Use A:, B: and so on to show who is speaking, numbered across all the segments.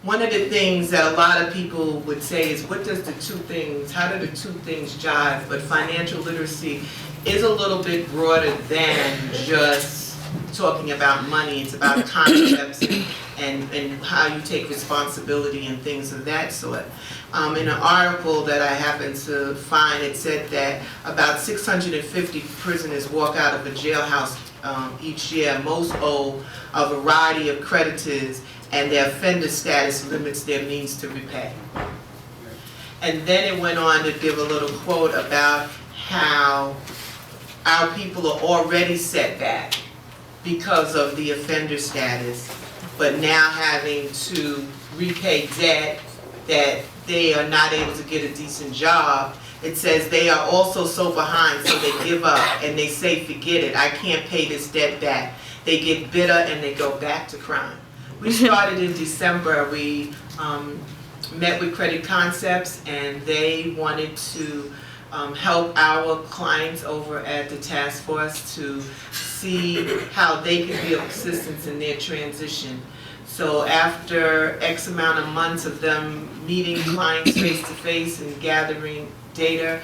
A: one of the things that a lot of people would say is, what does the two things, how do the two things jive? But financial literacy is a little bit broader than just talking about money. It's about concepts and how you take responsibility and things of that sort. In an article that I happened to find, it said that about 650 prisoners walk out of a jailhouse each year. Most owe a variety of creditors, and their offender status limits their means to repay. And then it went on to give a little quote about how our people are already set back because of the offender status, but now having to repay debt that they are not able to get a decent job. It says they are also so behind, so they give up and they say, forget it, I can't pay this debt back. They get bitter and they go back to crime. We started in December. We met with Kredit Koncepts, and they wanted to help our clients over at the task force to see how they could be of assistance in their transition. So after X amount of months of them meeting clients face to face and gathering data,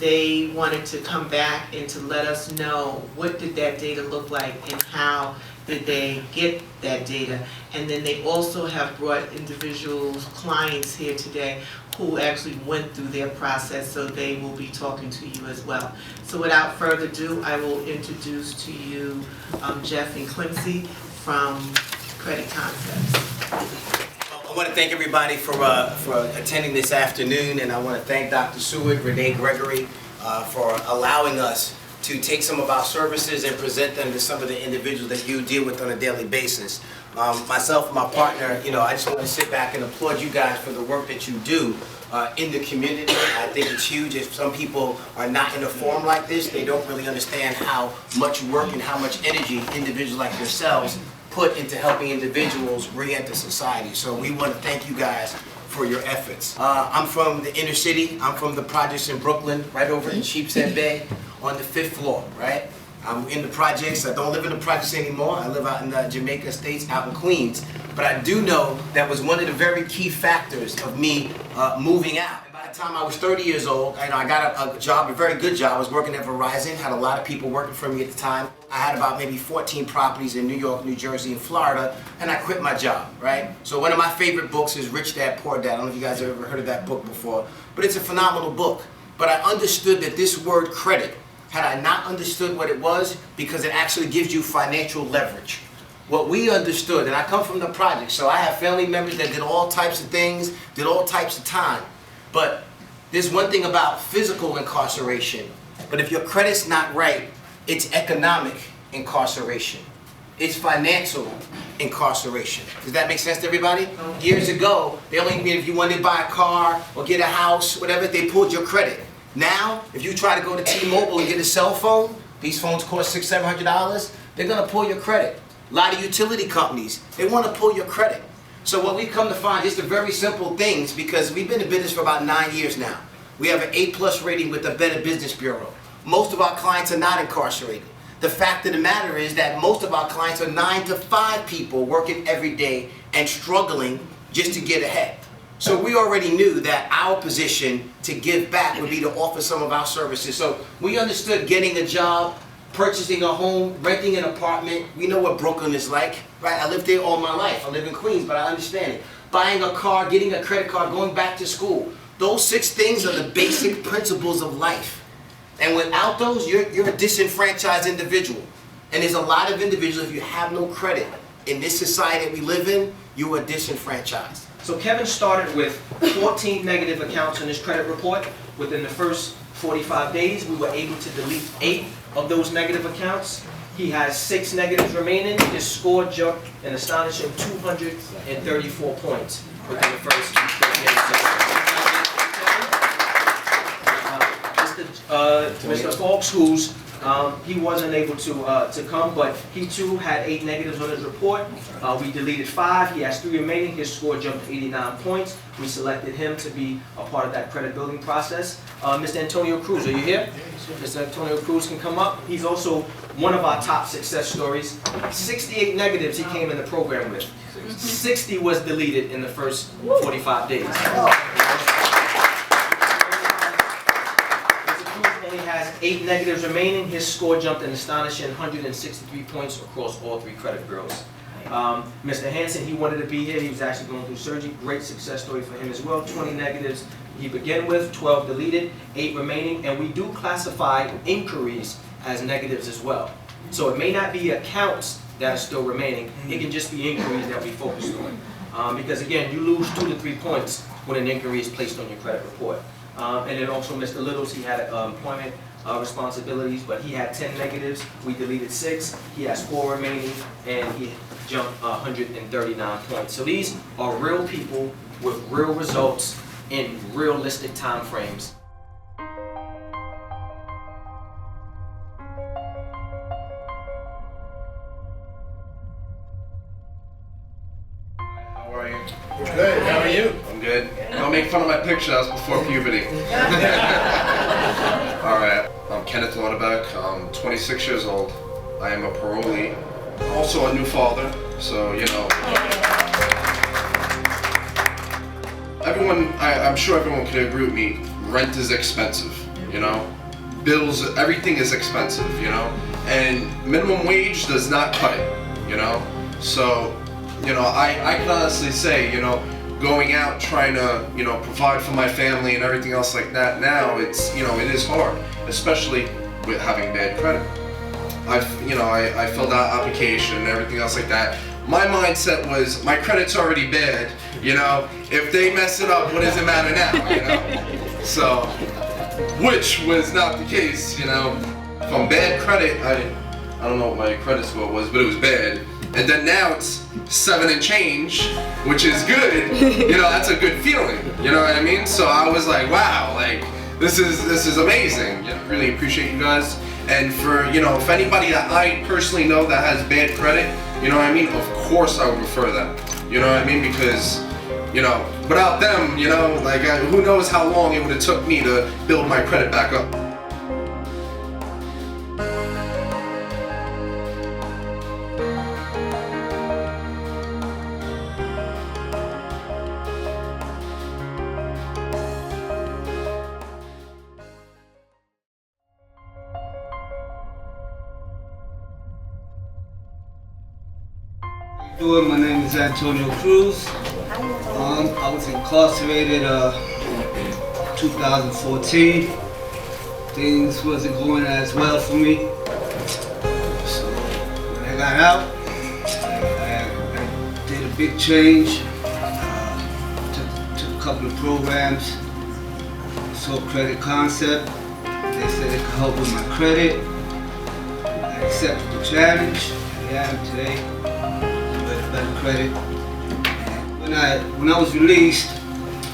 A: they wanted to come back and to let us know what did that data look like and how did they get that data. And then they also have brought individuals, clients here today who actually went through their process, so they will be talking to you as well. So without further ado, I will introduce to you Jeff and Quincy from Kredit Koncepts.
B: I want to thank everybody for attending this afternoon, and I want to thank Dr. Seward, R.A.R.E, for allowing us to take some of our services and present them to some of the individuals that you deal with on a daily basis. Myself and my partner, I just want to sit back and applaud you guys for the work that you do in the community. I think it's huge. If some people are not in a forum like this, they don't really understand how much work and how much energy individuals like yourselves put into helping individuals re-enter society. So we want to thank you guys for your efforts. I'm from the inner city. I'm from the projects in Brooklyn, right over in Sheepshead Bay on the 5th floor, right? I'm in the projects. I don't live in the projects anymore. I live out in the Jamaica Estates, out in Queens. But I do know that was one of the very key factors of me moving out. And by the time I was 30 years old, I got a job, a very good job. I was working at Verizon, had a lot of people working for me at the time. I had about maybe 14 properties in New York, New Jersey, and Florida, and I quit my job, right? So one of my favorite books is Rich Dad, Poor Dad. I don't know if you guys have ever heard of that book before, but it's a phenomenal book. But I understood that this word credit, had I not understood what it was, because it actually gives you financial leverage. What we understood, and I come from the project, so I have family members that did all types of things, did all types of time. But there's one thing about physical incarceration, but if your credit's not right, it's economic incarceration. It's financial incarceration. Does that make sense to everybody? Years ago, they only mean if you wanted to buy a car or get a house, whatever, they pulled your credit. Now, if you try to go to T-Mobile and get a cell phone, these phones cost $600, $700, they're gonna pull your credit. A lot of utility companies, they wanna pull your credit. So what we've come to find, just the very simple things, because we've been in business for about 9 years now. We have an A+ rating with the Better Business Bureau. Most of our clients are not incarcerated. The fact of the matter is that most of our clients are 9 to 5 people working every day and struggling just to get ahead. So we already knew that our position to give back would be to offer some of our services. So we understood getting a job, purchasing a home, renting an apartment. We know what Brooklyn is like, right? I lived there all my life. I live in Queens, but I understand it. Buying a car, getting a credit card, going back to school. Those 6 things are the basic principles of life. And without those, you're a disenfranchised individual. And there's a lot of individuals, if you have no credit in this society that we live in, you are disenfranchised.
C: So Kevin started with 14 negative accounts in his credit report. Within the first 45 days, we were able to delete 8 of those negative accounts. He has 6 negatives remaining. His score jumped an astonishing 234 points within the first 30 days. Mr. Fox, who's he wasn't able to come, but he too had 8 negatives on his report. We deleted 5. He has 3 remaining. His score jumped to 89 points. We selected him to be a part of that credit building process. Mr. Antonio Cruz, are you here? Mr. Antonio Cruz can come up. He's also one of our top success stories. 68 negatives he came in the program with. 60 was deleted in the first 45 days. His approved only has 8 negatives remaining. His score jumped an astonishing 163 points across all 3 credit bureaus. Mr. Hansen, he wanted to be here. He was actually going through surgery. Great success story for him as well. 20 negatives he began with, 12 deleted, 8 remaining, and we do classify inquiries as negatives as well. So it may not be accounts that are still remaining. It can just be inquiries that we focus on. Because again, you lose 2 to 3 points when an inquiry is placed on your credit report. And then also Mr. Littles, he had employment responsibilities, but he had 10 negatives. We deleted 6. He has 4 remaining, and he jumped 139 points. So these are real people with real results in realistic time frames.
D: How are you?
E: Good, how are you?
D: I'm good. Don't make fun of my picture, that was before puberty. Alright, I'm Kenneth Lauderbeck. I'm 26 years old. I am a parolee. Also a new father, so you know. I'm sure everyone could agree with me, rent is expensive, you know? Bills, everything is expensive, you know? And minimum wage does not cut it, you know? So, you know, I can honestly say, you know, going out trying to, you know, provide for my family and everything else like that now, it's, you know, it is hard, especially with having bad credit. I filled out application and everything else like that. My mindset was, my credit's already bad, you know? If they mess it up, what does it matter now, you know? So, which was not the case, you know? From bad credit, I don't know what my credit score was, but it was bad. And then now it's 7 and change, which is good, you know, that's a good feeling, you know what I mean? So I was like, wow, like, this is amazing. You know, really appreciate you guys. And for, you know, if anybody that I personally know that has bad credit, you know what I mean, of course I would refer them, you know what I mean, because, you know, without them, you know, like, who knows how long it would have took me to build my credit back up.
F: My name is Antonio Cruz. I was incarcerated 2014. Things wasn't going as well for me. So when I got out, I did a big change. Took a couple of programs. Saw Credit Koncepts. They said it could help with my credit. I accepted the challenge. I am today. Better credit. When I was released,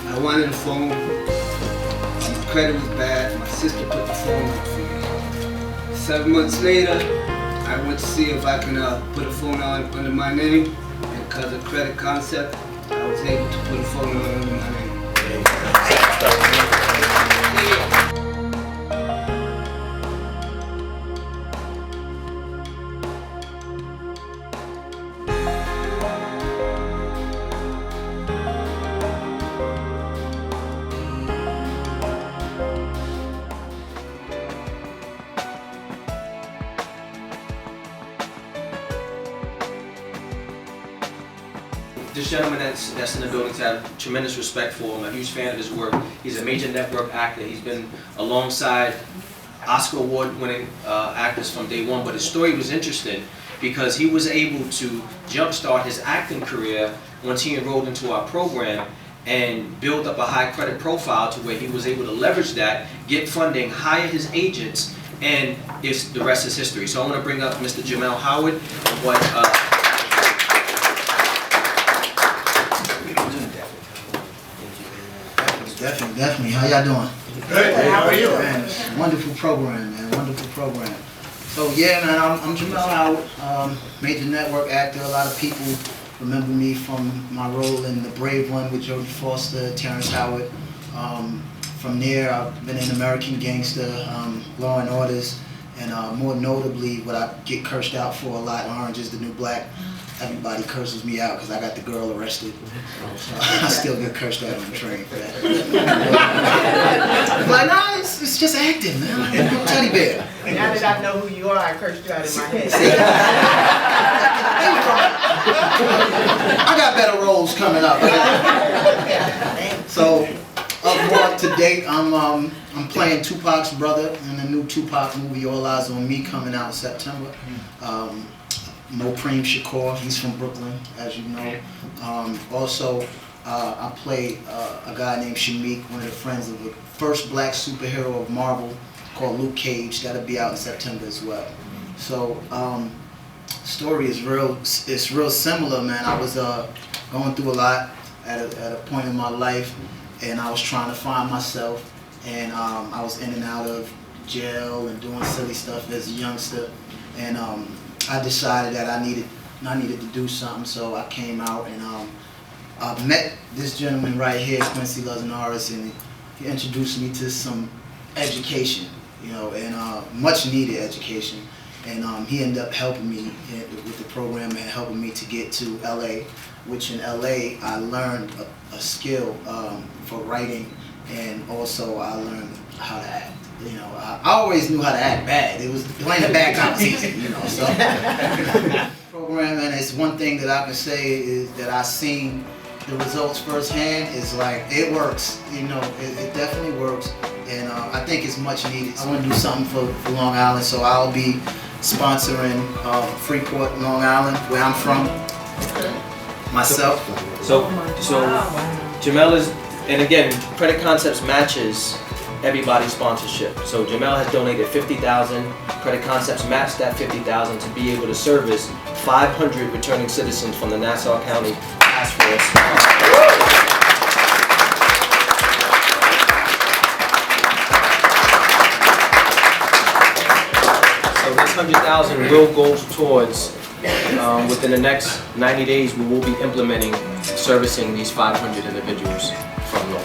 F: I wanted a phone. My credit was bad. My sister put the phone up for me. 7 months later, I went to see if I can put a phone on under my name. And because of Credit Koncepts, I was able to put a phone on under my name.
C: This gentleman that's in the building, I have tremendous respect for him. I'm a huge fan of his work. He's a major network actor. He's been alongside Oscar award-winning actors from day one, but his story was interesting because he was able to jumpstart his acting career once he enrolled into our program and build up a high credit profile to where he was able to leverage that, get funding, hire his agents, and the rest is history. So I want to bring up Mr. Jamel Howard and what
G: Definitely. How y'all doing?
E: Good, how are you?
G: Man, wonderful program, man. Wonderful program. So yeah, man, I'm Jamel Howard, major network actor. A lot of people remember me from my role in The Brave One with Jodie Foster, Terrence Howard. From there, I've been in American Gangster, Law and Orders, And more notably, what I get cursed out for a lot, Orange is the New Black. Everybody curses me out because I got the girl arrested. So I still get cursed out on the train for that. But nah, it's just acting, man. Teddy bear.
A: Now that I know who you are, I cursed you out in my head.
G: I got better roles coming up. So, up to date, I'm playing Tupac's brother in the new Tupac movie, All Eyes on Me, coming out in September. Mopreem Shakur, he's from Brooklyn, as you know. Also, I play a guy named Shameik, one of the friends of the first black superhero of Marvel, called Luke Cage. That'll be out in September as well. So, story is real. It's real similar, man. I was going through a lot at a point in my life, and I was trying to find myself, and I was in and out of jail and doing silly stuff as a youngster, and I decided that I needed to do something. So I came out and I met this gentleman right here, Quincy Loves an Artist, and he introduced me to some education, you know, and much needed education. And he ended up helping me with the program and helping me to get to LA, which in LA I learned a skill for writing, and also I learned how to act. You know, I always knew how to act bad. It was playing the bad guy was easy, you know. So program, and it's one thing that I can say is that I've seen the results firsthand. Is like it works. You know, it definitely works, and I think it's much needed. I want to do something for Long Island, so I'll be sponsoring Freeport, Long Island, where I'm from. Myself.
C: So Jamel is, and again, Credit Koncepts matches everybody's sponsorship. So Jamel has donated $50,000. Credit Koncepts matched that $50,000 to be able to service 500 returning citizens from the Nassau County Task Force. So this $100,000 will go towards, within the next 90 days, we will be implementing servicing these 500 individuals from Long